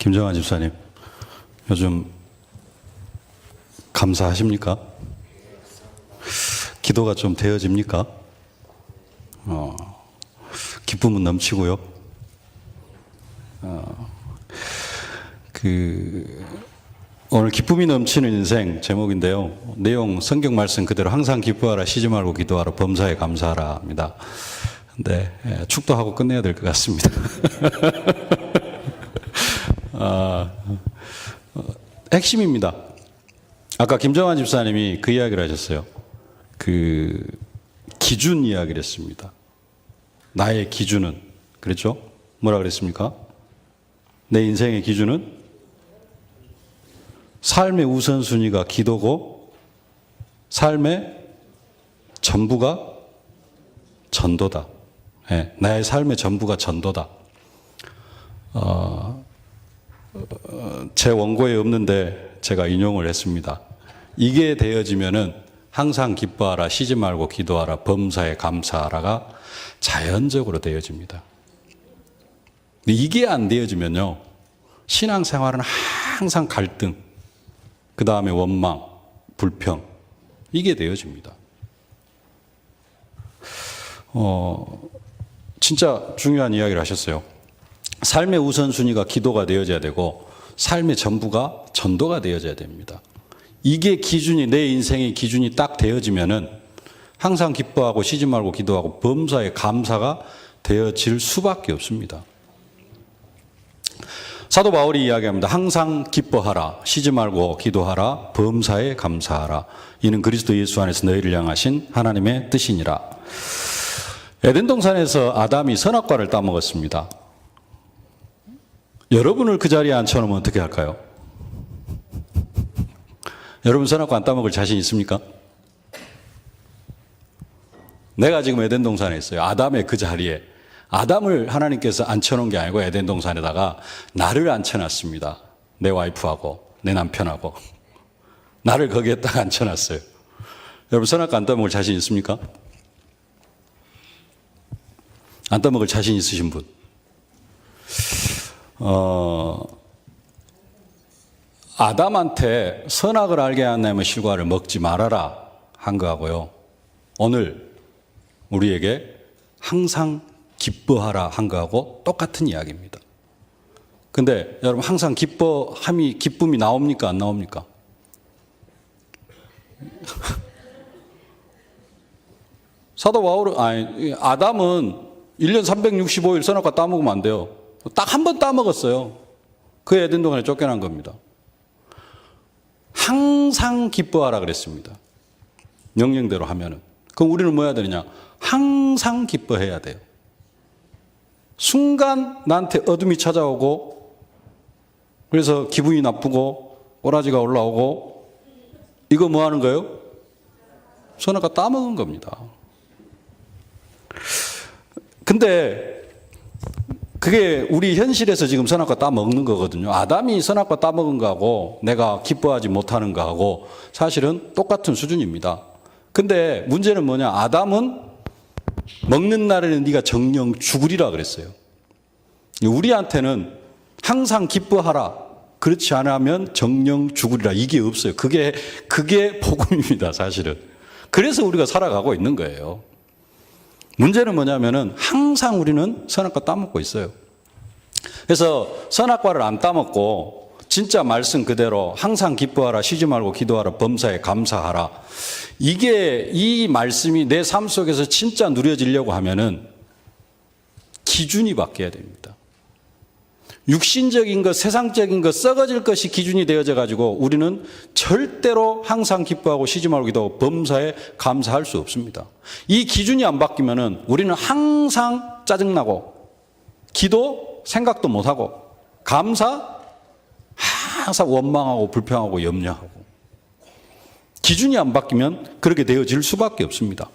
김정환 집사님, 요즘 감사하십니까? 기도가 좀 되어집니까? 기쁨은 넘치고요. 오늘 기쁨이 넘치는 인생 제목인데요. 내용 성경 말씀 그대로 항상 기뻐하라, 쉬지 말고 기도하라, 범사에 감사하라입니다. 근데 축도하고 끝내야 될 것 같습니다. 핵심입니다. 아까 김정환 집사님이 그 이야기를 하셨어요. 그 기준 이야기를 했습니다. 나의 기준은, 그랬죠? 뭐라 그랬습니까? 내 인생의 기준은 삶의 우선순위가 기도고 삶의 전부가 전도다. 네, 나의 삶의 전부가 전도다. 제 원고에 없는데 제가 인용을 했습니다. 이게 되어지면은 항상 기뻐하라, 쉬지 말고 기도하라, 범사에 감사하라가 자연적으로 되어집니다. 근데 이게 안 되어지면요, 신앙생활은 항상 갈등, 그 다음에 원망, 불평, 이게 되어집니다. 진짜 중요한 이야기를 하셨어요. 삶의 우선순위가 기도가 되어져야 되고 삶의 전부가 전도가 되어져야 됩니다. 이게 기준이, 내 인생의 기준이 딱 되어지면은 항상 기뻐하고 쉬지 말고 기도하고 범사에 감사가 되어질 수밖에 없습니다. 사도 바울이 이야기합니다. 항상 기뻐하라, 쉬지 말고 기도하라, 범사에 감사하라. 이는 그리스도 예수 안에서 너희를 향하신 하나님의 뜻이니라. 에덴 동산에서 아담이 선악과를 따먹었습니다. 여러분을 그 자리에 앉혀놓으면 어떻게 할까요? 여러분 선악과 안 따먹을 자신 있습니까? 내가 지금 에덴 동산에 있어요. 아담의 그 자리에. 아담을 하나님께서 앉혀놓은 게 아니고 에덴 동산에다가 나를 앉혀놨습니다. 내 와이프하고 내 남편하고 나를 거기에다가 앉혀놨어요. 여러분 선악과 안 따먹을 자신 있습니까? 안 따먹을 자신 있으신 분? 아담한테 선악을 알게 하냐면 실과를 먹지 말아라 한 거하고요, 오늘 우리에게 항상 기뻐하라 한 거하고 똑같은 이야기입니다. 근데 여러분 항상 기쁨이 나옵니까? 안 나옵니까? 사도 바울은, 아담은 1년 365일 선악과 따먹으면 안 돼요. 딱 한 번 따먹었어요. 그 에덴 동산에 쫓겨난 겁니다. 항상 기뻐하라 그랬습니다. 명령대로 하면은. 그럼 우리는 뭐 해야 되느냐? 항상 기뻐해야 돼요. 순간 나한테 어둠이 찾아오고, 그래서 기분이 나쁘고 꼬라지가 올라오고, 이거 뭐 하는 거예요? 선악과 따먹은 겁니다. 근데 그게 우리 현실에서 지금 선악과 따먹는 거거든요. 아담이 선악과 따먹은 거하고 내가 기뻐하지 못하는 거하고 사실은 똑같은 수준입니다. 근데 문제는 뭐냐? 아담은 먹는 날에는 네가 정령 죽으리라 그랬어요. 우리한테는 항상 기뻐하라, 그렇지 않으면 정령 죽으리라, 이게 없어요. 그게 복음입니다, 사실은. 그래서 우리가 살아가고 있는 거예요. 문제는 뭐냐면은 항상 우리는 선악과 따먹고 있어요. 그래서 선악과를 안 따먹고 진짜 말씀 그대로 항상 기뻐하라, 쉬지 말고 기도하라, 범사에 감사하라, 이 말씀이 내 삶 속에서 진짜 누려지려고 하면은 기준이 바뀌어야 됩니다. 육신적인 것, 세상적인 것, 썩어질 것이 기준이 되어져 가지고 우리는 절대로 항상 기뻐하고 쉬지 말고 기도하고 범사에 감사할 수 없습니다. 이 기준이 안 바뀌면은 우리는 항상 짜증나고 기도 생각도 못하고 감사 항상 원망하고 불평하고 염려하고, 기준이 안 바뀌면 그렇게 되어질 수밖에 없습니다.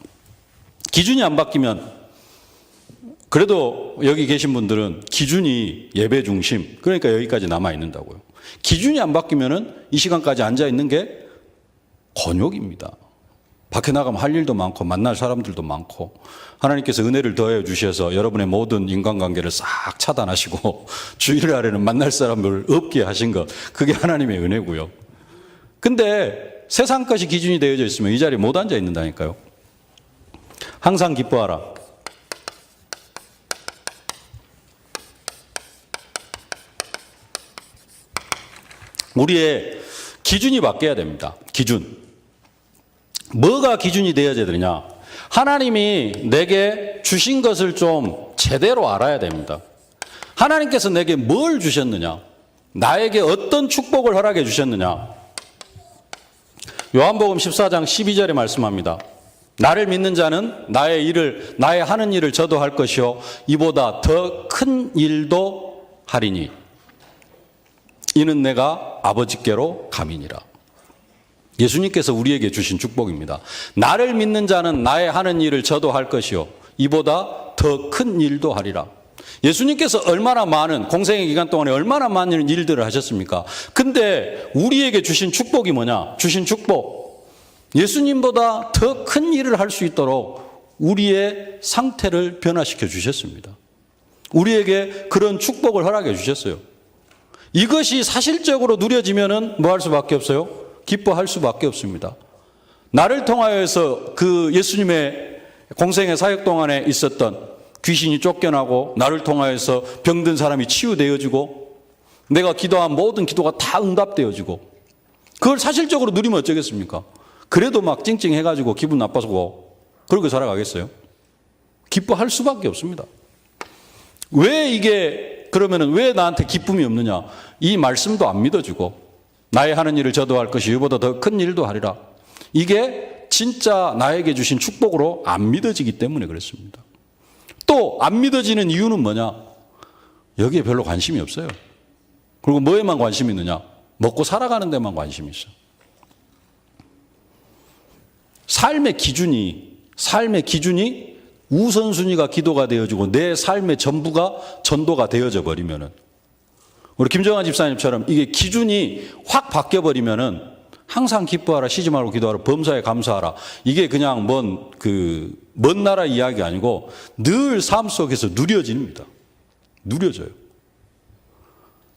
기준이 안 바뀌면, 그래도 여기 계신 분들은 기준이 예배 중심, 그러니까 여기까지 남아 있는다고요. 기준이 안 바뀌면은 이 시간까지 앉아 있는 게 곤욕입니다. 밖에 나가면 할 일도 많고 만날 사람들도 많고 하나님께서 은혜를 더해 주셔서 여러분의 모든 인간관계를 싹 차단하시고 주일 아래는 만날 사람을 없게 하신 것, 그게 하나님의 은혜고요. 근데 세상 것이 기준이 되어져 있으면 이 자리에 못 앉아 있는다니까요. 항상 기뻐하라. 우리의 기준이 바뀌어야 됩니다. 기준. 뭐가 기준이 되어야 되느냐? 하나님이 내게 주신 것을 좀 제대로 알아야 됩니다. 하나님께서 내게 뭘 주셨느냐? 나에게 어떤 축복을 허락해 주셨느냐? 요한복음 14장 12절에 말씀합니다. 나를 믿는 자는 나의 하는 일을 저도 할 것이요 이보다 더 큰 일도 하리니 이는 내가 아버지께로 감이니라. 예수님께서 우리에게 주신 축복입니다. 나를 믿는 자는 나의 하는 일을 저도 할 것이요 이보다 더 큰 일도 하리라. 예수님께서 얼마나 많은 공생의 기간 동안에 얼마나 많은 일들을 하셨습니까? 근데 우리에게 주신 축복이 뭐냐? 주신 축복, 예수님보다 더 큰 일을 할 수 있도록 우리의 상태를 변화시켜 주셨습니다. 우리에게 그런 축복을 허락해 주셨어요. 이것이 사실적으로 누려지면은 뭐 할 수밖에 없어요? 기뻐할 수밖에 없습니다. 나를 통하여서 그 예수님의 공생의 사역 동안에 있었던 귀신이 쫓겨나고 나를 통하여서 병든 사람이 치유되어지고 내가 기도한 모든 기도가 다 응답되어지고 그걸 사실적으로 누리면 어쩌겠습니까? 그래도 막 찡찡해가지고 기분 나빠서 그렇게 살아가겠어요? 기뻐할 수밖에 없습니다. 그러면은 왜 나한테 기쁨이 없느냐? 이 말씀도 안 믿어지고 나의 하는 일을 저도 할 것이 이보다 더 큰 일도 하리라. 이게 진짜 나에게 주신 축복으로 안 믿어지기 때문에 그렇습니다. 또 안 믿어지는 이유는 뭐냐? 여기에 별로 관심이 없어요. 그리고 뭐에만 관심이 있느냐? 먹고 살아가는 데만 관심이 있어. 삶의 기준이 우선순위가 기도가 되어지고 내 삶의 전부가 전도가 되어져 버리면은, 우리 김정환 집사님처럼 이게 기준이 확 바뀌어버리면은 항상 기뻐하라, 쉬지 말고 기도하라, 범사에 감사하라. 이게 그냥 먼 나라 이야기 아니고 늘 삶 속에서 누려집니다. 누려져요.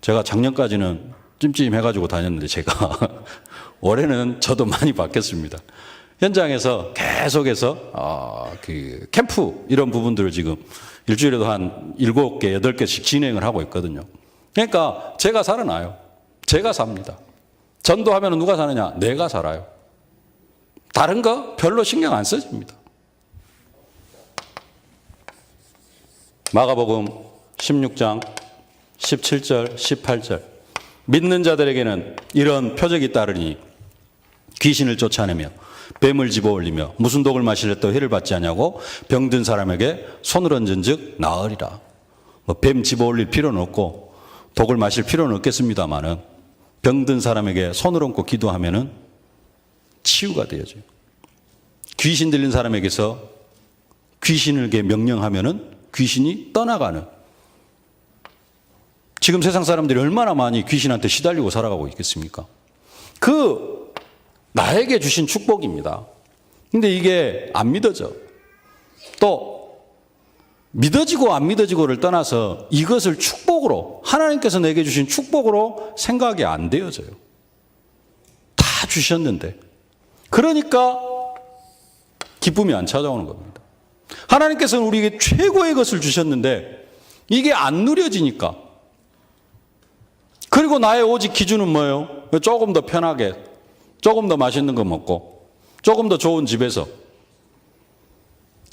제가 작년까지는 찜찜해가지고 다녔는데 제가 올해는 저도 많이 바뀌었습니다. 현장에서 계속해서 캠프 이런 부분들을 지금 일주일에도 한 7개, 8개씩 진행을 하고 있거든요. 그러니까 제가 살아나요. 제가 삽니다. 전도하면 누가 사느냐? 내가 살아요. 다른 거 별로 신경 안 써집니다. 마가복음 16장 17절 18절 믿는 자들에게는 이런 표적이 따르니 귀신을 쫓아내며 뱀을 집어올리며 무슨 독을 마실래도 해를 받지 않냐고 병든 사람에게 손을 얹은즉 나으리라. 뱀 집어올릴 필요는 없고 독을 마실 필요는 없겠습니다마는 병든 사람에게 손을 얹고 기도하면은 치유가 되어져요. 귀신 들린 사람에게서 귀신에게 명령하면은 귀신이 떠나가는. 지금 세상 사람들이 얼마나 많이 귀신한테 시달리고 살아가고 있겠습니까? 나에게 주신 축복입니다. 근데 이게 안 믿어져. 또 믿어지고 안 믿어지고를 떠나서 이것을 축복으로, 하나님께서 내게 주신 축복으로 생각이 안 되어져요. 다 주셨는데. 그러니까 기쁨이 안 찾아오는 겁니다. 하나님께서는 우리에게 최고의 것을 주셨는데 이게 안 누려지니까. 그리고 나의 오직 기준은 뭐예요? 조금 더 편하게, 조금 더 맛있는 거 먹고, 조금 더 좋은 집에서.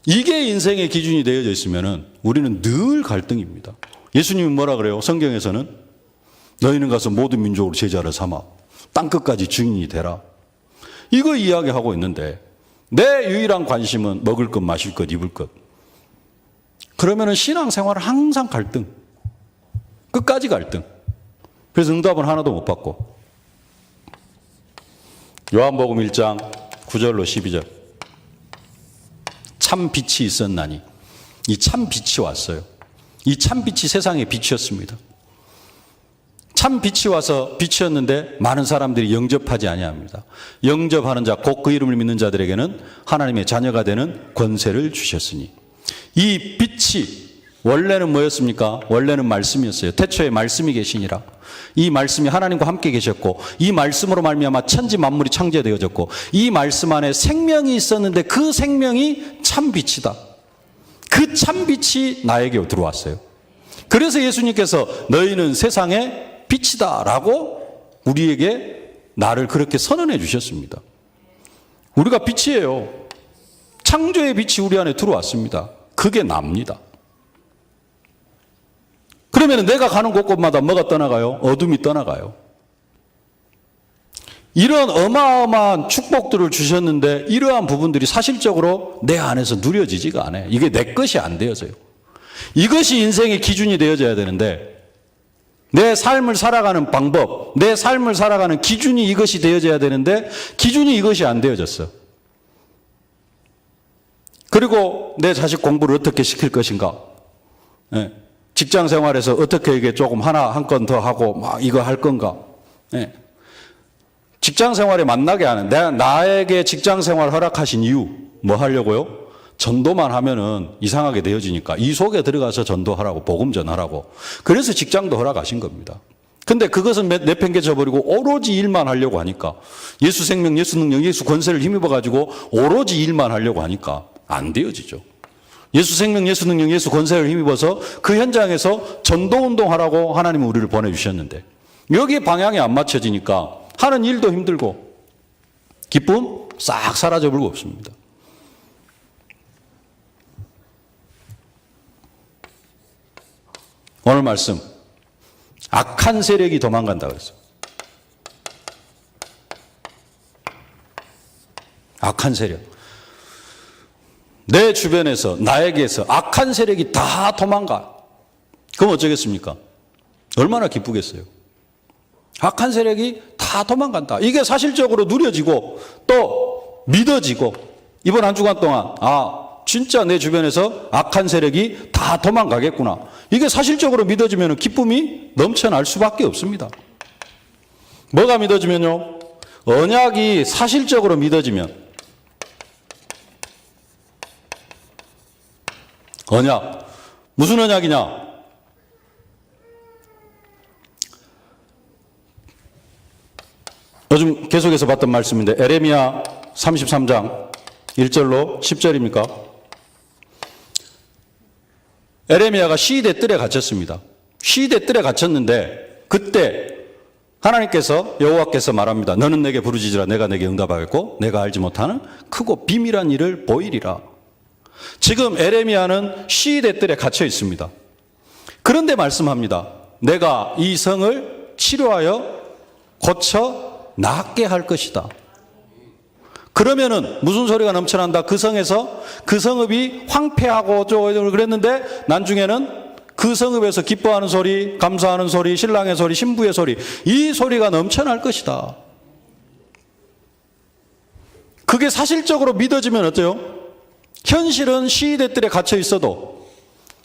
이게 인생의 기준이 되어져 있으면 우리는 늘 갈등입니다. 예수님은 뭐라 그래요? 성경에서는 너희는 가서 모든 민족으로 제자를 삼아 땅끝까지 증인이 되라. 이거 이야기하고 있는데 내 유일한 관심은 먹을 것, 마실 것, 입을 것. 그러면 신앙생활은 항상 갈등. 끝까지 갈등. 그래서 응답은 하나도 못 받고. 요한복음 1장 9절로 12절. 참 빛이 있었나니. 이 참 빛이 왔어요. 이 참 빛이 세상의 빛이었습니다. 참 빛이 와서 빛이었는데 많은 사람들이 영접하지 아니합니다. 영접하는 자, 곧 그 이름을 믿는 자들에게는 하나님의 자녀가 되는 권세를 주셨으니. 이 빛이 원래는 뭐였습니까? 원래는 말씀이었어요. 태초에 말씀이 계시니라. 이 말씀이 하나님과 함께 계셨고, 이 말씀으로 말미암아 천지 만물이 창조되어졌고, 이 말씀 안에 생명이 있었는데 그 생명이 참 빛이다. 그 참 빛이 나에게 들어왔어요. 그래서 예수님께서 너희는 세상의 빛이다 라고 우리에게 나를 그렇게 선언해 주셨습니다. 우리가 빛이에요. 창조의 빛이 우리 안에 들어왔습니다. 그게 납니다. 그러면 내가 가는 곳곳마다 뭐가 떠나가요? 어둠이 떠나가요. 이런 어마어마한 축복들을 주셨는데 이러한 부분들이 사실적으로 내 안에서 누려지지가 않아요. 이게 내 것이 안 되어져요. 이것이 인생의 기준이 되어져야 되는데, 내 삶을 살아가는 방법, 내 삶을 살아가는 기준이 이것이 되어져야 되는데 기준이 이것이 안 되어졌어. 그리고 내 자식 공부를 어떻게 시킬 것인가? 예. 직장 생활에서 어떻게 이게 조금 한 건 더 하고 막 이거 할 건가? 예. 직장 생활에 만나게 하는, 나에게 직장 생활 허락하신 이유 뭐 하려고요? 전도만 하면은 이상하게 되어지니까 이 속에 들어가서 전도하라고, 복음 전하라고. 그래서 직장도 허락하신 겁니다. 근데 그것은 내팽개쳐버리고 오로지 일만 하려고 하니까, 예수 생명, 예수 능력, 예수 권세를 힘입어가지고 오로지 일만 하려고 하니까 안 되어지죠. 예수 생명, 예수 능력, 예수 권세를 힘입어서 그 현장에서 전도운동 하라고 하나님은 우리를 보내주셨는데, 여기에 방향이 안 맞춰지니까 하는 일도 힘들고 기쁨 싹 사라져버리고 없습니다. 오늘 말씀, 악한 세력이 도망간다 그랬어요. 악한 세력. 내 주변에서, 나에게서 악한 세력이 다 도망가. 그럼 어쩌겠습니까? 얼마나 기쁘겠어요? 악한 세력이 다 도망간다. 이게 사실적으로 누려지고 또 믿어지고, 이번 한 주간 동안 진짜 내 주변에서 악한 세력이 다 도망가겠구나. 이게 사실적으로 믿어지면 기쁨이 넘쳐날 수밖에 없습니다. 뭐가 믿어지면요? 언약이 사실적으로 믿어지면, 언약, 무슨 언약이냐? 요즘 계속해서 봤던 말씀인데, 에레미야 33장 1절로 10절입니까? 에레미야가 시대 뜰에 갇혔습니다. 시대 뜰에 갇혔는데 그때 하나님께서, 여호와께서 말합니다. 너는 내게 부르짖으라. 내가 내게 응답하겠고 내가 알지 못하는 크고 비밀한 일을 보이리라. 지금 에레미야는 시대 뜰에 갇혀 있습니다. 그런데 말씀합니다. 내가 이 성을 치료하여 고쳐 낫게 할 것이다. 그러면은 무슨 소리가 넘쳐난다? 그 성에서, 그 성읍이 황폐하고 그랬는데 나중에는 그 성읍에서 기뻐하는 소리, 감사하는 소리, 신랑의 소리, 신부의 소리, 이 소리가 넘쳐날 것이다. 그게 사실적으로 믿어지면 어때요? 현실은 시대들에 갇혀 있어도,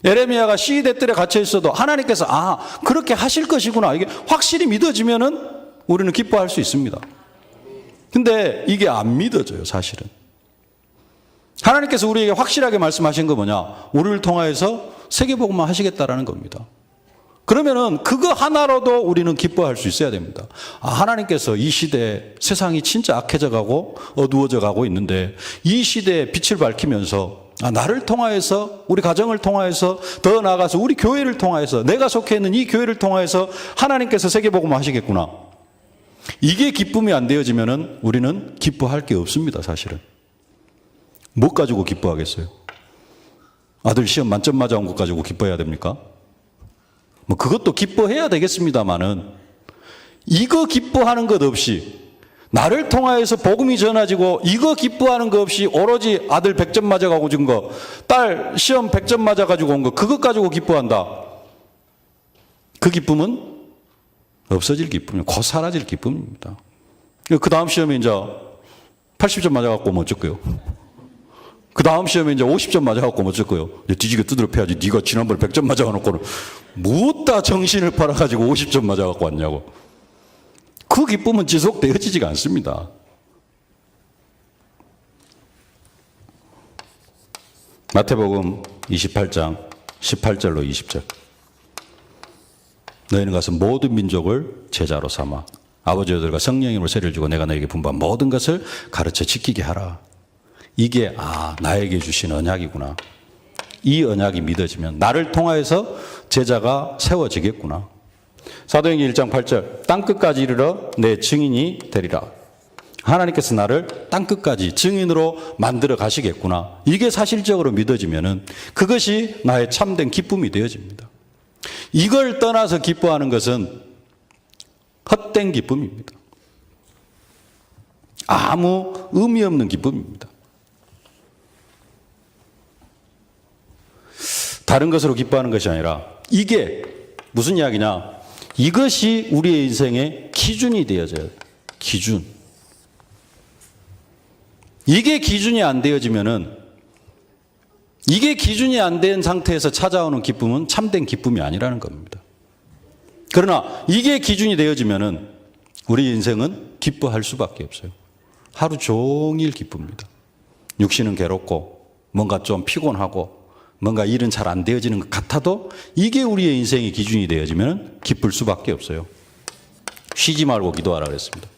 에레미야가 시대들에 갇혀 있어도 하나님께서 그렇게 하실 것이구나, 이게 확실히 믿어지면은 우리는 기뻐할 수 있습니다. 근데 이게 안 믿어져요, 사실은. 하나님께서 우리에게 확실하게 말씀하신 거 뭐냐? 우리를 통하여서 세계복음만 하시겠다라는 겁니다. 그러면은 그거 하나로도 우리는 기뻐할 수 있어야 됩니다. 하나님께서 이 시대에 세상이 진짜 악해져 가고 어두워져 가고 있는데, 이 시대에 빛을 밝히면서 나를 통하여서, 우리 가정을 통하여서, 더 나아가서 우리 교회를 통하여서, 내가 속해 있는 이 교회를 통하여서 하나님께서 세계복음만 하시겠구나. 이게 기쁨이 안 되어지면은 우리는 기뻐할 게 없습니다, 사실은. 뭐 가지고 기뻐하겠어요? 아들 시험 만점 맞아온 것 가지고 기뻐해야 됩니까? 뭐 그것도 기뻐해야 되겠습니다만은, 이거 기뻐하는 것 없이, 나를 통하여서 복음이 전해지고 이거 기뻐하는 것 없이 오로지 아들 100점 맞아가고 준 거, 딸 시험 100점 맞아가지고 온 거, 그것 가지고 기뻐한다. 그 기쁨은 없어질 기쁨이에요. 곧 사라질 기쁨입니다. 그 다음 시험에 이제 80점 맞아갖고 오면 어쩔 거요? 그 다음 시험에 이제 50점 맞아갖고 어쩔 거예요? 뒤지게 두드려 패야지. 네가 지난번에 100점 맞아놓고는 무엇다 정신을 팔아가지고 50점 맞아갖고 왔냐고. 그 기쁨은 지속되어지지가 않습니다. 마태복음 28장 18절로 20절. 너희는 가서 모든 민족을 제자로 삼아 아버지들과 성령님으로 세례를 주고 내가 너에게 분부한 모든 것을 가르쳐 지키게 하라. 이게 나에게 주신 언약이구나. 이 언약이 믿어지면 나를 통하여서 제자가 세워지겠구나. 사도행전 1장 8절 땅끝까지 이르러 내 증인이 되리라. 하나님께서 나를 땅끝까지 증인으로 만들어 가시겠구나. 이게 사실적으로 믿어지면은 그것이 나의 참된 기쁨이 되어집니다. 이걸 떠나서 기뻐하는 것은 헛된 기쁨입니다. 아무 의미 없는 기쁨입니다. 다른 것으로 기뻐하는 것이 아니라 이게 무슨 이야기냐? 이것이 우리의 인생의 기준이 되어져요. 기준. 이게 기준이 안 되어지면은 이게 기준이 안 된 상태에서 찾아오는 기쁨은 참된 기쁨이 아니라는 겁니다. 그러나 이게 기준이 되어지면은 우리 인생은 기뻐할 수밖에 없어요. 하루 종일 기쁩니다. 육신은 괴롭고 뭔가 좀 피곤하고 뭔가 일은 잘 안 되어지는 것 같아도 이게 우리의 인생의 기준이 되어지면 기쁠 수밖에 없어요. 쉬지 말고 기도하라 그랬습니다.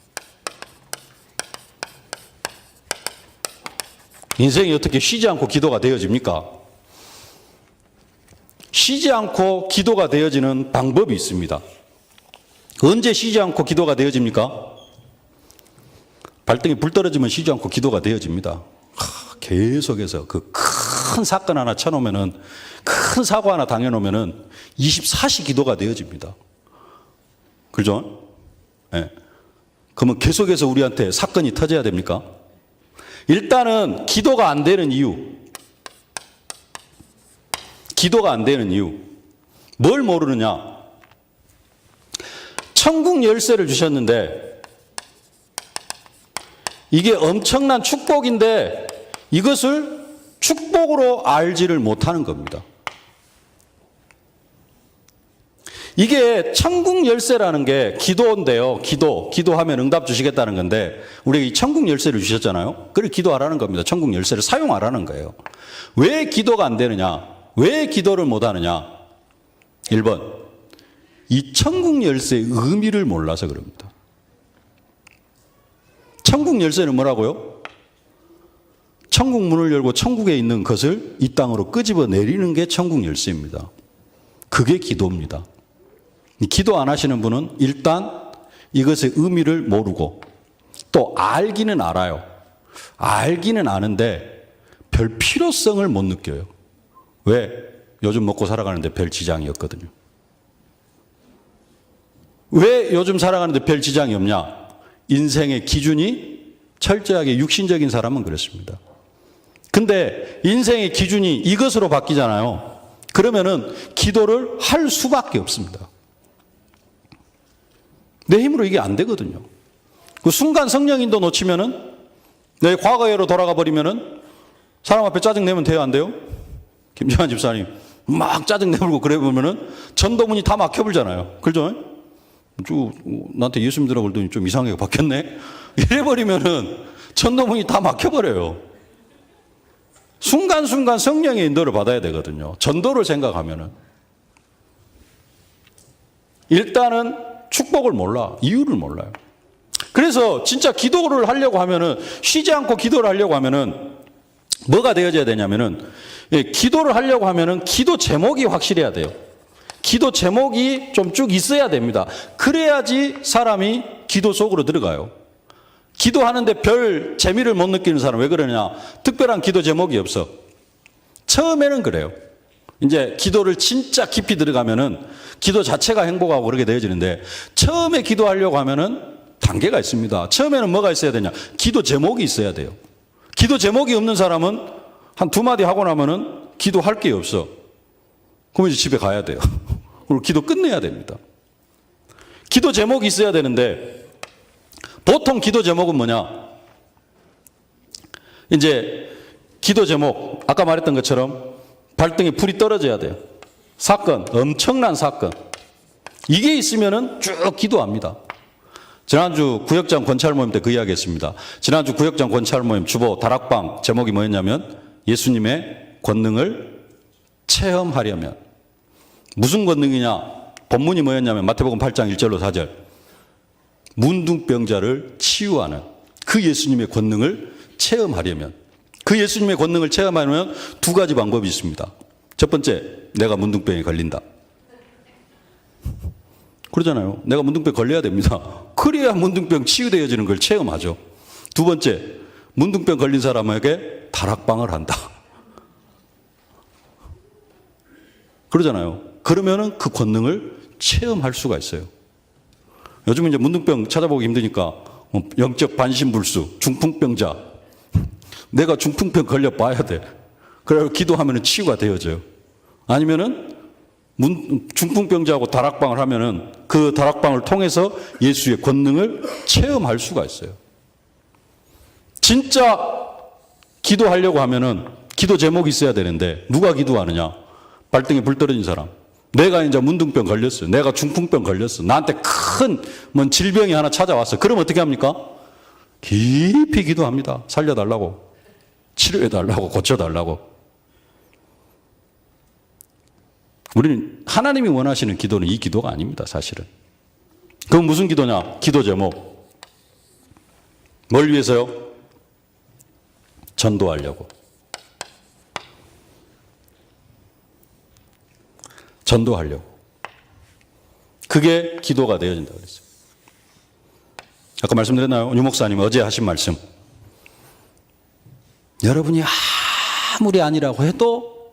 인생이 어떻게 쉬지 않고 기도가 되어집니까? 쉬지 않고 기도가 되어지는 방법이 있습니다. 언제 쉬지 않고 기도가 되어집니까? 발등에 불 떨어지면 쉬지 않고 기도가 되어집니다. 계속해서 그 큰 사건 하나 쳐놓으면은, 큰 사고 하나 당해놓으면은 24시 기도가 되어집니다. 그죠? 네. 그러면 계속해서 우리한테 사건이 터져야 됩니까? 일단은 기도가 안 되는 이유. 기도가 안 되는 이유. 뭘 모르느냐? 천국 열쇠를 주셨는데 이게 엄청난 축복인데 이것을 축복으로 알지를 못하는 겁니다. 이게 천국 열쇠라는 게 기도인데요. 기도하면 응답 주시겠다는 건데 우리가 이 천국 열쇠를 주셨잖아요. 그걸 기도하라는 겁니다. 천국 열쇠를 사용하라는 거예요. 왜 기도가 안 되느냐? 왜 기도를 못 하느냐? 1번. 이 천국 열쇠의 의미를 몰라서 그럽니다. 천국 열쇠는 뭐라고요? 천국 문을 열고 천국에 있는 것을 이 땅으로 끄집어 내리는 게 천국 열쇠입니다. 그게 기도입니다. 기도 안 하시는 분은 일단 이것의 의미를 모르고 또 알기는 알아요. 알기는 아는데 별 필요성을 못 느껴요. 왜? 요즘 먹고 살아가는데 별 지장이 없거든요. 왜 요즘 살아가는데 별 지장이 없냐? 인생의 기준이 철저하게 육신적인 사람은 그렇습니다. 근데 인생의 기준이 이것으로 바뀌잖아요. 그러면은 기도를 할 수밖에 없습니다. 내 힘으로 이게 안 되거든요. 그 순간 성령인도 놓치면은 내 과거로 돌아가 버리면은 사람 앞에 짜증 내면 돼요, 안 돼요? 김정한 집사님 막 짜증 내불고 그래 보면은 전도문이 다 막혀버리잖아요. 그죠? 나한테 예수 믿으라고 그러더니 좀 이상하게 바뀌었네? 이래 버리면은 전도문이 다 막혀버려요. 순간순간 성령의 인도를 받아야 되거든요. 전도를 생각하면은. 일단은 축복을 몰라. 이유를 몰라요. 그래서 진짜 기도를 하려고 하면은, 쉬지 않고 기도를 하려고 하면은 뭐가 되어져야 되냐면은, 기도를 하려고 하면은 기도 제목이 확실해야 돼요. 기도 제목이 좀 쭉 있어야 됩니다. 그래야지 사람이 기도 속으로 들어가요. 기도하는데 별 재미를 못 느끼는 사람 왜 그러냐? 특별한 기도 제목이 없어. 처음에는 그래요. 이제 기도를 진짜 깊이 들어가면은 기도 자체가 행복하고 그렇게 되어지는데 처음에 기도하려고 하면은 단계가 있습니다. 처음에는 뭐가 있어야 되냐? 기도 제목이 있어야 돼요. 기도 제목이 없는 사람은 한 2마디 하고 나면은 기도할 게 없어. 그럼 이제 집에 가야 돼요. 그리고 기도 끝내야 됩니다. 기도 제목이 있어야 되는데 보통 기도 제목은 뭐냐? 이제 기도 제목, 아까 말했던 것처럼 발등에 불이 떨어져야 돼요. 사건, 엄청난 사건. 이게 있으면은 쭉 기도합니다. 지난주 구역장 권찰 모임 때 그 이야기 했습니다. 지난주 구역장 권찰 모임 주보 다락방 제목이 뭐였냐면 예수님의 권능을 체험하려면. 무슨 권능이냐? 본문이 뭐였냐면 마태복음 8장 1절로 4절. 문둥병자를 치유하는 그 예수님의 권능을 체험하려면, 그 예수님의 권능을 체험하려면 두 가지 방법이 있습니다. 첫 번째, 내가 문둥병에 걸린다. 그러잖아요. 내가 문둥병 걸려야 됩니다. 그래야 문둥병 치유되어지는 걸 체험하죠. 두 번째, 문둥병 걸린 사람에게 다락방을 한다. 그러잖아요. 그러면은 그 권능을 체험할 수가 있어요. 요즘 이제 문둥병 찾아보기 힘드니까 영적 반신불수, 중풍병자. 내가 중풍병 걸려 봐야 돼. 그래서 기도하면은 치유가 되어져요. 아니면은 중풍병자하고 다락방을 하면은 그 다락방을 통해서 예수의 권능을 체험할 수가 있어요. 진짜 기도하려고 하면은 기도 제목이 있어야 되는데 누가 기도하느냐? 발등에 불 떨어진 사람. 내가 이제 문둥병 걸렸어요. 내가 중풍병 걸렸어. 나한테 큰 뭔 질병이 하나 찾아왔어. 그럼 어떻게 합니까? 깊이 기도합니다. 살려달라고. 치료해달라고. 고쳐달라고. 우리는 하나님이 원하시는 기도는 이 기도가 아닙니다. 사실은. 그건 무슨 기도냐? 기도 제목. 뭘 위해서요? 전도하려고. 전도하려고. 그게 기도가 되어진다고 그랬어요. 아까 말씀드렸나요? 유 목사님 어제 하신 말씀. 여러분이 아무리 아니라고 해도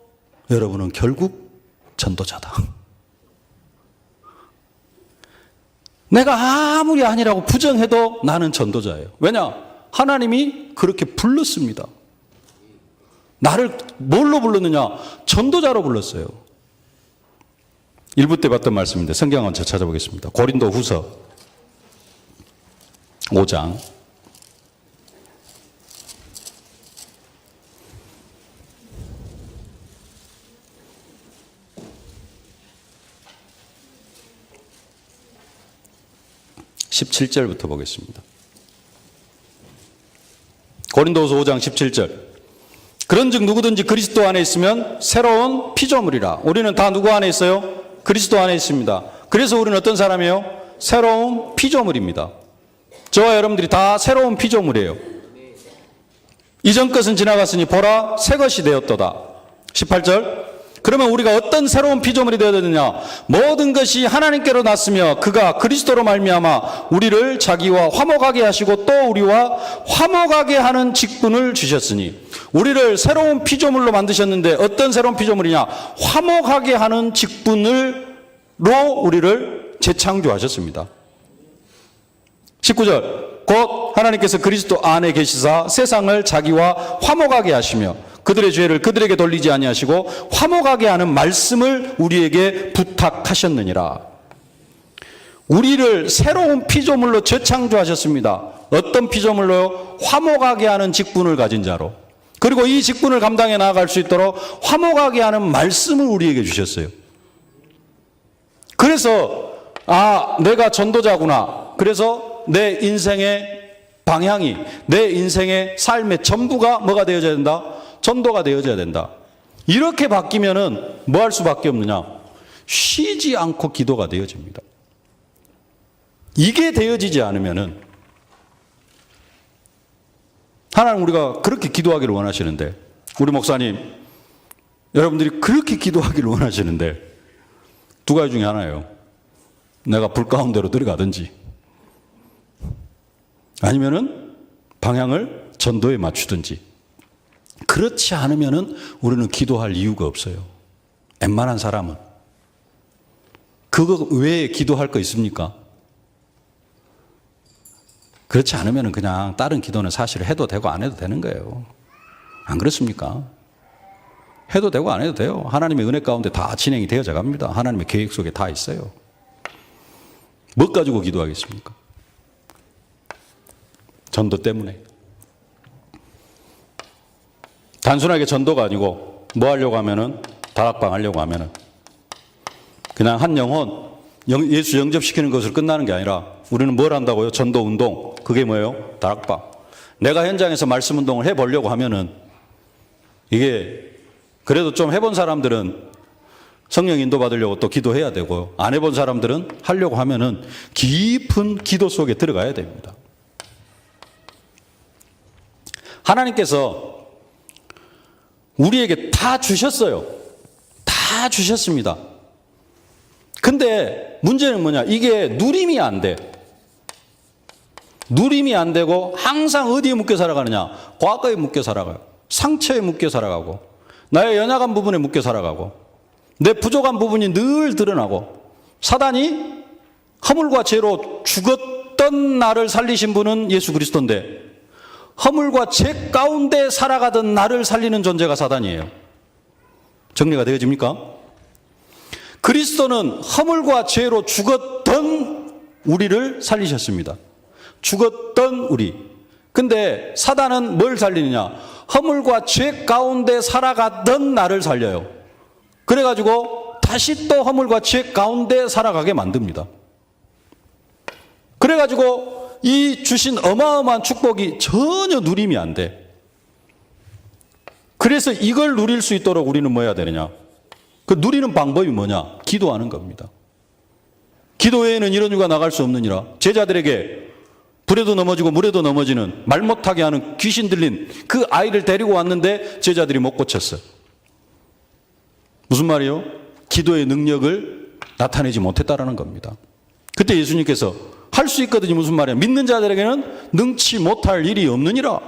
여러분은 결국 전도자다. 내가 아무리 아니라고 부정해도 나는 전도자예요. 왜냐? 하나님이 그렇게 불렀습니다. 나를 뭘로 불렀느냐? 전도자로 불렀어요. 1부 때 봤던 말씀인데 성경 한번 찾아보겠습니다. 고린도 후서 5장 17절부터 보겠습니다. 고린도후서 5장 17절. 그런즉 누구든지 그리스도 안에 있으면 새로운 피조물이라. 우리는 다 누구 안에 있어요? 그리스도 안에 있습니다. 그래서 우리는 어떤 사람이에요? 새로운 피조물입니다. 저와 여러분들이 다 새로운 피조물이에요. 이전 것은 지나갔으니 보라 새 것이 되었도다. 18절. 그러면 우리가 어떤 새로운 피조물이 되어야 되느냐? 모든 것이 하나님께로 났으며 그가 그리스도로 말미암아 우리를 자기와 화목하게 하시고 또 우리와 화목하게 하는 직분을 주셨으니, 우리를 새로운 피조물로 만드셨는데 어떤 새로운 피조물이냐? 화목하게 하는 직분으로 우리를 재창조하셨습니다. 19절. 곧 하나님께서 그리스도 안에 계시사 세상을 자기와 화목하게 하시며 그들의 죄를 그들에게 돌리지 아니하시고 화목하게 하는 말씀을 우리에게 부탁하셨느니라. 우리를 새로운 피조물로 재창조하셨습니다. 어떤 피조물로요? 화목하게 하는 직분을 가진 자로. 그리고 이 직분을 감당해 나아갈 수 있도록 화목하게 하는 말씀을 우리에게 주셨어요. 그래서 내가 전도자구나. 그래서 내 인생의 방향이, 내 인생의 삶의 전부가 뭐가 되어져야 된다? 전도가 되어져야 된다. 이렇게 바뀌면은 뭐 할 수밖에 없느냐? 쉬지 않고 기도가 되어집니다. 이게 되어지지 않으면은, 하나님 우리가 그렇게 기도하기를 원하시는데, 우리 목사님 여러분들이 그렇게 기도하기를 원하시는데 두 가지 중에 하나예요. 내가 불 가운데로 들어가든지 아니면은 방향을 전도에 맞추든지. 그렇지 않으면은 우리는 기도할 이유가 없어요. 웬만한 사람은. 그거 외에 기도할 거 있습니까? 그렇지 않으면은 그냥 다른 기도는 사실 해도 되고 안 해도 되는 거예요. 안 그렇습니까? 해도 되고 안 해도 돼요. 하나님의 은혜 가운데 다 진행이 되어져 갑니다. 하나님의 계획 속에 다 있어요. 뭐 가지고 기도하겠습니까? 전도 때문에. 단순하게 전도가 아니고 뭐 하려고 하면은 다락방 하려고 하면은 그냥 한 영혼 예수 영접시키는 것으로 끝나는 게 아니라 우리는 뭘 한다고요? 전도 운동. 그게 뭐예요? 다락방. 내가 현장에서 말씀 운동을 해보려고 하면은 이게 그래도 좀 해본 사람들은 성령 인도 받으려고 또 기도해야 되고 안 해본 사람들은 하려고 하면은 깊은 기도 속에 들어가야 됩니다. 하나님께서 우리에게 다 주셨어요. 다 주셨습니다. 근데 문제는 뭐냐? 이게 누림이 안 돼. 누림이 안 되고 항상 어디에 묶여 살아가느냐? 과거에 묶여 살아가요. 상처에 묶여 살아가고 나의 연약한 부분에 묶여 살아가고 내 부족한 부분이 늘 드러나고 사단이 허물과 죄로 죽었던 나를 살리신 분은 예수 그리스도인데 허물과 죄 가운데 살아가던 나를 살리는 존재가 사단이에요. 정리가 되어집니까? 그리스도는 허물과 죄로 죽었던 우리를 살리셨습니다. 죽었던 우리. 근데 사단은 뭘 살리느냐? 허물과 죄 가운데 살아가던 나를 살려요. 그래가지고 다시 또 허물과 죄 가운데 살아가게 만듭니다. 그래가지고 이 주신 어마어마한 축복이 전혀 누림이 안 돼. 그래서 이걸 누릴 수 있도록 우리는 뭐 해야 되느냐? 그 누리는 방법이 뭐냐? 기도하는 겁니다. 기도 외에는 이런 유가 나갈 수 없느니라. 제자들에게 불에도 넘어지고 물에도 넘어지는 말 못하게 하는 귀신 들린 그 아이를 데리고 왔는데 제자들이 못 고쳤어요. 무슨 말이에요? 기도의 능력을 나타내지 못했다라는 겁니다. 그때 예수님께서 할 수 있거든요. 무슨 말이에요? 믿는 자들에게는 능치 못할 일이 없느니라.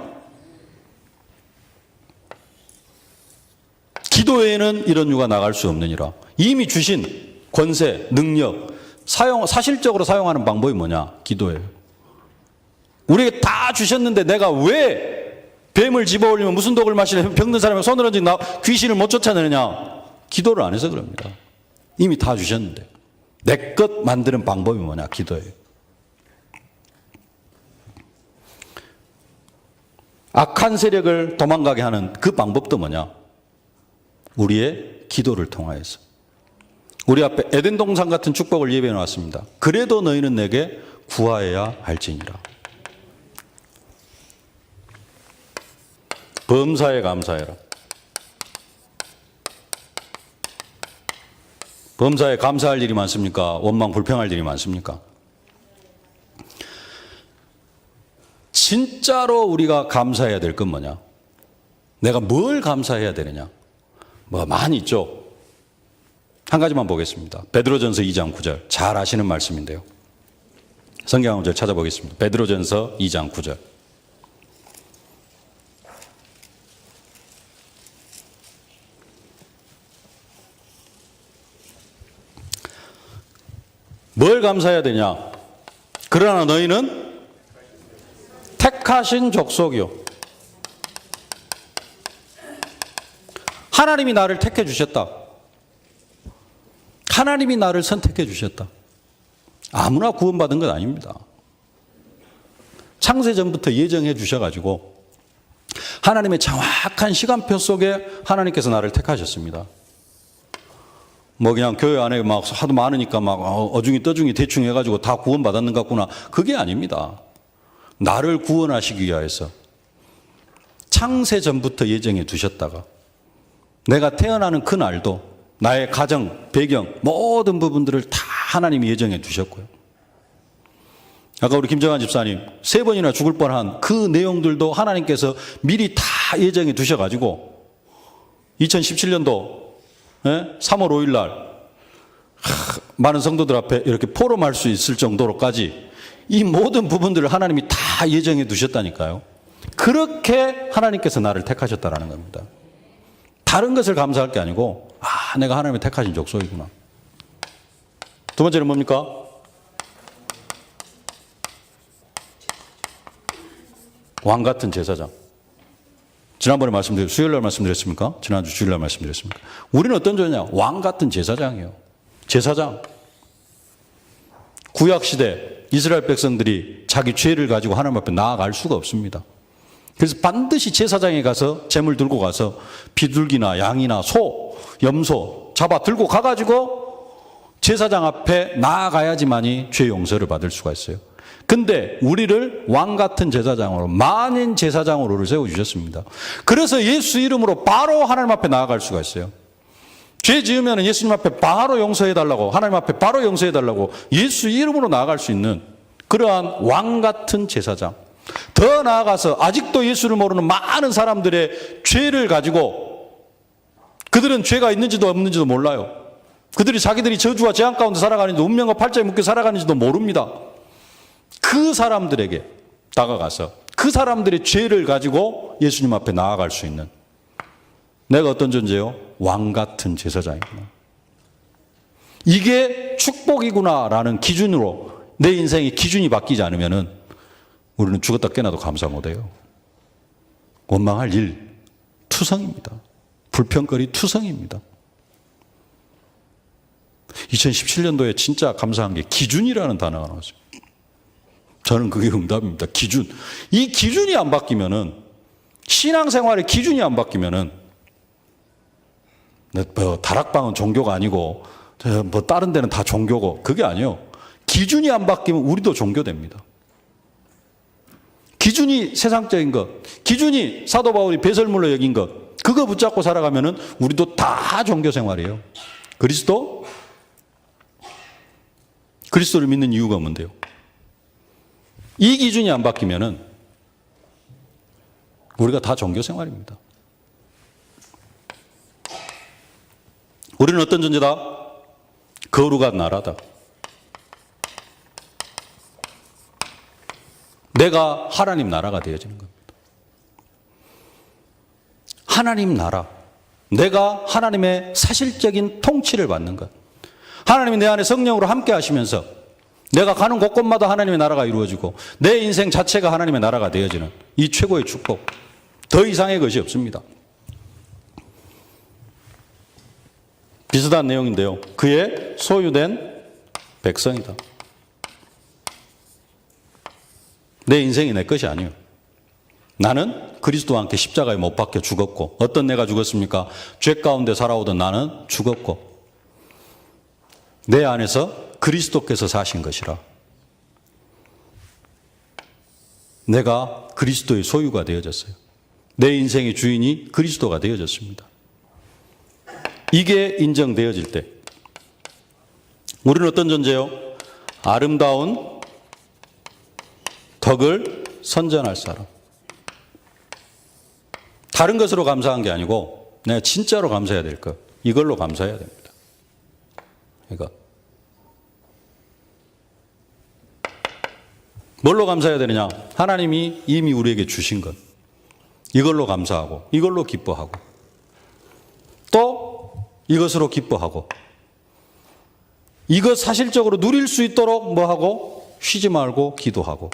기도 외에는 이런 유가 나갈 수 없느니라. 이미 주신 권세, 능력, 사실적으로 사용하는 방법이 뭐냐? 기도예요. 우리에게 다 주셨는데 내가 왜 뱀을 집어올리면 무슨 독을 마시면 병든 사람이 손을 얹은 나 귀신을 못 쫓아내느냐? 기도를 안 해서 그럽니다. 이미 다 주셨는데 내 것 만드는 방법이 뭐냐? 기도예요. 악한 세력을 도망가게 하는 그 방법도 뭐냐? 우리의 기도를 통하여서. 우리 앞에 에덴 동산 같은 축복을 예배해 놓았습니다. 그래도 너희는 내게 구하여야 할지니라. 범사에 감사해라. 범사에 감사할 일이 많습니까? 원망 불평할 일이 많습니까? 진짜로 우리가 감사해야 될 건 뭐냐? 내가 뭘 감사해야 되느냐? 뭐 많이 있죠. 한 가지만 보겠습니다. 베드로전서 2장 9절. 잘 아시는 말씀인데요. 성경 한 구절 찾아보겠습니다. 베드로전서 2장 9절. 뭘 감사해야 되냐? 그러나 너희는 택하신 족속이요. 하나님이 나를 택해 주셨다. 하나님이 나를 선택해 주셨다. 아무나 구원받은 건 아닙니다. 창세 전부터 예정해 주셔가지고 하나님의 정확한 시간표 속에 하나님께서 나를 택하셨습니다. 뭐 그냥 교회 안에 막 하도 많으니까 막 어중이 떠중이 대충 해가지고 다 구원받았는 것 같구나. 그게 아닙니다. 나를 구원하시기 위하여서 창세 전부터 예정해 두셨다가 내가 태어나는 그날도 나의 가정, 배경 모든 부분들을 다 하나님이 예정해 두셨고요. 아까 우리 김정환 집사님 3번이나 죽을 뻔한 그 내용들도 하나님께서 미리 다 예정해 두셔가지고 2017년도 3월 5일 날 많은 성도들 앞에 이렇게 포럼할 수 있을 정도로까지 이 모든 부분들을 하나님이 다 예정해 두셨다니까요. 그렇게 하나님께서 나를 택하셨다라는 겁니다. 다른 것을 감사할 게 아니고 내가 하나님의 택하신 족속이구나. 두 번째는 뭡니까? 왕 같은 제사장. 지난번에 수요일날 말씀드렸습니까? 지난주 주일날 말씀드렸습니까? 우리는 어떤 존재냐? 왕 같은 제사장이에요. 제사장. 구약시대 이스라엘 백성들이 자기 죄를 가지고 하나님 앞에 나아갈 수가 없습니다. 그래서 반드시 제사장에 가서 제물 들고 가서 비둘기나 양이나 소, 염소 잡아 들고 가가지고 제사장 앞에 나아가야지만이 죄 용서를 받을 수가 있어요. 근데 우리를 왕 같은 제사장으로, 만인 제사장으로를 세워주셨습니다. 그래서 예수 이름으로 바로 하나님 앞에 나아갈 수가 있어요. 죄 지으면 예수님 앞에 바로 용서해달라고, 하나님 앞에 바로 용서해달라고 예수 이름으로 나아갈 수 있는 그러한 왕 같은 제사장. 더 나아가서 아직도 예수를 모르는 많은 사람들의 죄를 가지고, 그들은 죄가 있는지도 없는지도 몰라요. 그들이 자기들이 저주와 재앙 가운데 살아가는지도, 운명과 팔자에 묶여 살아가는지도 모릅니다. 그 사람들에게 다가가서 그 사람들의 죄를 가지고 예수님 앞에 나아갈 수 있는, 내가 어떤 존재요? 왕 같은 제사장이구나. 이게 축복이구나라는 기준으로 내 인생의 기준이 바뀌지 않으면은 우리는 죽었다 깨나도 감사 못해요. 원망할 일 투성입니다. 불평거리 투성입니다. 2017년도에 진짜 감사한 게 기준이라는 단어가 나왔어요. 저는 그게 응답입니다. 기준. 이 기준이 안 바뀌면은, 신앙생활의 기준이 안 바뀌면은, 뭐 다락방은 종교가 아니고 뭐 다른 데는 다 종교고, 그게 아니에요. 기준이 안 바뀌면 우리도 종교됩니다. 기준이 세상적인 것, 기준이 사도 바울이 배설물로 여긴 것, 그거 붙잡고 살아가면은 우리도 다 종교 생활이에요. 그리스도를 믿는 이유가 뭔데요? 이 기준이 안 바뀌면은 우리가 다 종교 생활입니다. 우리는 어떤 존재다? 거룩한 나라다. 내가 하나님 나라가 되어지는 겁니다. 하나님 나라. 내가 하나님의 사실적인 통치를 받는 것. 하나님이 내 안에 성령으로 함께 하시면서 내가 가는 곳곳마다 하나님의 나라가 이루어지고 내 인생 자체가 하나님의 나라가 되어지는 이 최고의 축복. 더 이상의 것이 없습니다. 비슷한 내용인데요. 그의 소유된 백성이다. 내 인생이 내 것이 아니에요. 나는 그리스도와 함께 십자가에 못 박혀 죽었고, 어떤 내가 죽었습니까? 죄 가운데 살아오던 나는 죽었고, 내 안에서 그리스도께서 사신 것이라. 내가 그리스도의 소유가 되어졌어요. 내 인생의 주인이 그리스도가 되어졌습니다. 이게 인정되어질 때 우리는 어떤 존재요? 아름다운 덕을 선전할 사람. 다른 것으로 감사한 게 아니고 내가 진짜로 감사해야 될 것, 이걸로 감사해야 됩니다. 그러니까 뭘로 감사해야 되느냐? 하나님이 이미 우리에게 주신 것, 이걸로 감사하고 이걸로 기뻐하고 또 이것으로 기뻐하고 이것 사실적으로 누릴 수 있도록 뭐하고? 쉬지 말고 기도하고.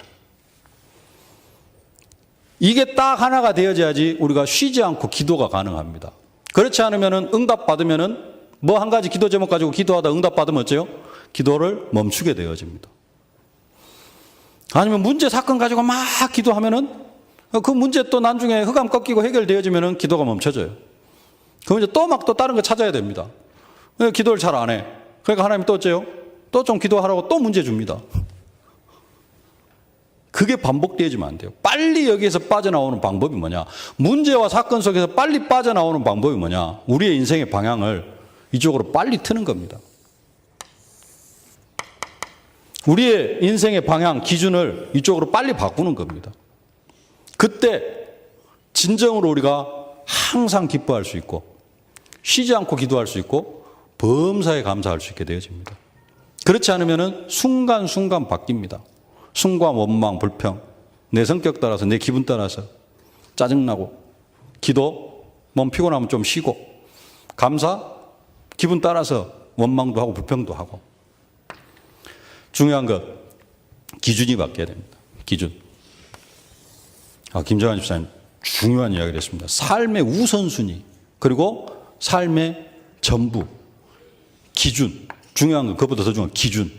이게 딱 하나가 되어져야지 우리가 쉬지 않고 기도가 가능합니다. 그렇지 않으면 응답받으면 뭐 한 가지 기도 제목 가지고 기도하다 응답받으면 어째요? 기도를 멈추게 되어집니다. 아니면 문제 사건 가지고 막 기도하면은 그 문제 또 나중에 흑암 꺾이고 해결되어지면은 기도가 멈춰져요. 그럼 이제 또 막 또 다른 거 찾아야 됩니다. 기도를 잘 안 해. 그러니까 하나님 또 어째요? 또 좀 기도하라고 또 문제 줍니다. 그게 반복되어지면 안 돼요. 빨리 여기에서 빠져나오는 방법이 뭐냐? 문제와 사건 속에서 빨리 빠져나오는 방법이 뭐냐? 우리의 인생의 방향을 이쪽으로 빨리 트는 겁니다. 우리의 인생의 방향, 기준을 이쪽으로 빨리 바꾸는 겁니다. 그때 진정으로 우리가 항상 기뻐할 수 있고 쉬지 않고 기도할 수 있고 범사에 감사할 수 있게 되어집니다. 그렇지 않으면 순간순간 바뀝니다. 순간 원망, 불평, 내 성격 따라서, 내 기분 따라서 짜증나고, 기도, 몸 피곤하면 좀 쉬고, 감사, 기분 따라서 원망도 하고 불평도 하고. 중요한 것, 기준이 바뀌어야 됩니다. 기준. 김정환 집사님 중요한 이야기를 했습니다. 삶의 우선순위, 그리고 삶의 전부, 기준. 중요한 것, 그것보다 더 중요한 기준.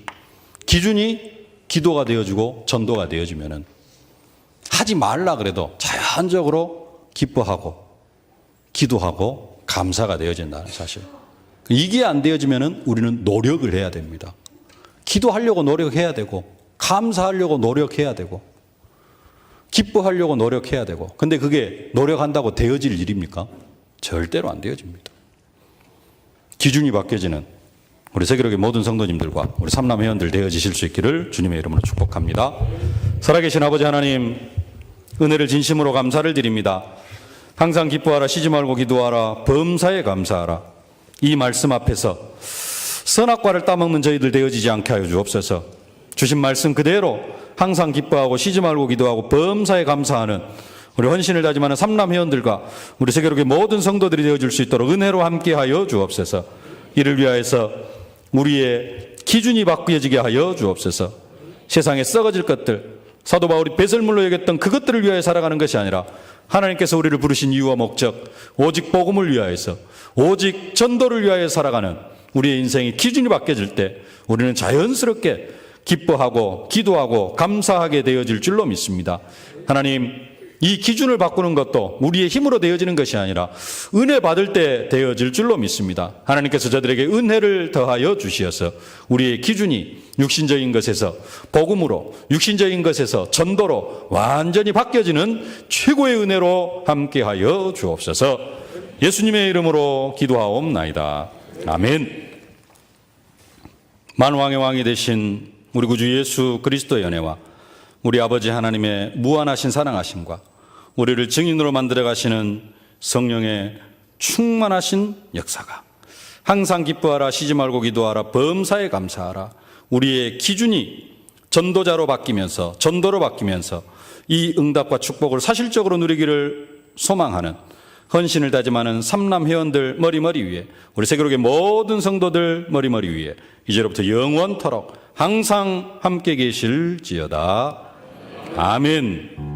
기준이 기도가 되어지고 전도가 되어지면은 하지 말라 그래도 자연적으로 기뻐하고 기도하고 감사가 되어진다는 사실. 이게 안 되어지면 우리는 노력을 해야 됩니다. 기도하려고 노력해야 되고 감사하려고 노력해야 되고 기뻐하려고 노력해야 되고, 근데 그게 노력한다고 되어질 일입니까? 절대로 안 되어집니다. 기준이 바뀌어지는 우리 세계로의 모든 성도님들과 우리 삼남 회원들 되어지실 수 있기를 주님의 이름으로 축복합니다. 살아계신 아버지 하나님, 은혜를 진심으로 감사를 드립니다. 항상 기뻐하라, 쉬지 말고 기도하라, 범사에 감사하라. 이 말씀 앞에서 선악과를 따먹는 저희들 되어지지 않게 하여 주옵소서. 주신 말씀 그대로 항상 기뻐하고 쉬지 말고 기도하고 범사에 감사하는 우리 헌신을 다짐하는 삼남 회원들과 우리 세계로의 모든 성도들이 되어줄 수 있도록 은혜로 함께하여 주옵소서. 이를 위하여서 우리의 기준이 바뀌어지게 하여 주옵소서. 세상에 썩어질 것들, 사도 바울이 배설물로 여겼던 그것들을 위하여 살아가는 것이 아니라 하나님께서 우리를 부르신 이유와 목적, 오직 복음을 위하여서, 오직 전도를 위하여 살아가는 우리의 인생이 기준이 바뀌어질 때 우리는 자연스럽게 기뻐하고 기도하고 감사하게 되어질 줄로 믿습니다. 하나님, 이 기준을 바꾸는 것도 우리의 힘으로 되어지는 것이 아니라 은혜 받을 때 되어질 줄로 믿습니다. 하나님께서 저들에게 은혜를 더하여 주시어서 우리의 기준이 육신적인 것에서 복음으로, 육신적인 것에서 전도로 완전히 바뀌어지는 최고의 은혜로 함께하여 주옵소서. 예수님의 이름으로 기도하옵나이다. 아멘. 만왕의 왕이 되신 우리 구주 예수 그리스도의 은혜와 우리 아버지 하나님의 무한하신 사랑하심과 우리를 증인으로 만들어 가시는 성령의 충만하신 역사가 항상 기뻐하라, 쉬지 말고 기도하라, 범사에 감사하라. 우리의 기준이 전도자로 바뀌면서, 전도로 바뀌면서 이 응답과 축복을 사실적으로 누리기를 소망하는, 헌신을 다짐하는 삼남 회원들 머리머리 위에, 우리 세계로의 모든 성도들 머리머리 위에 이제로부터 영원토록 항상 함께 계실지어다. 아멘.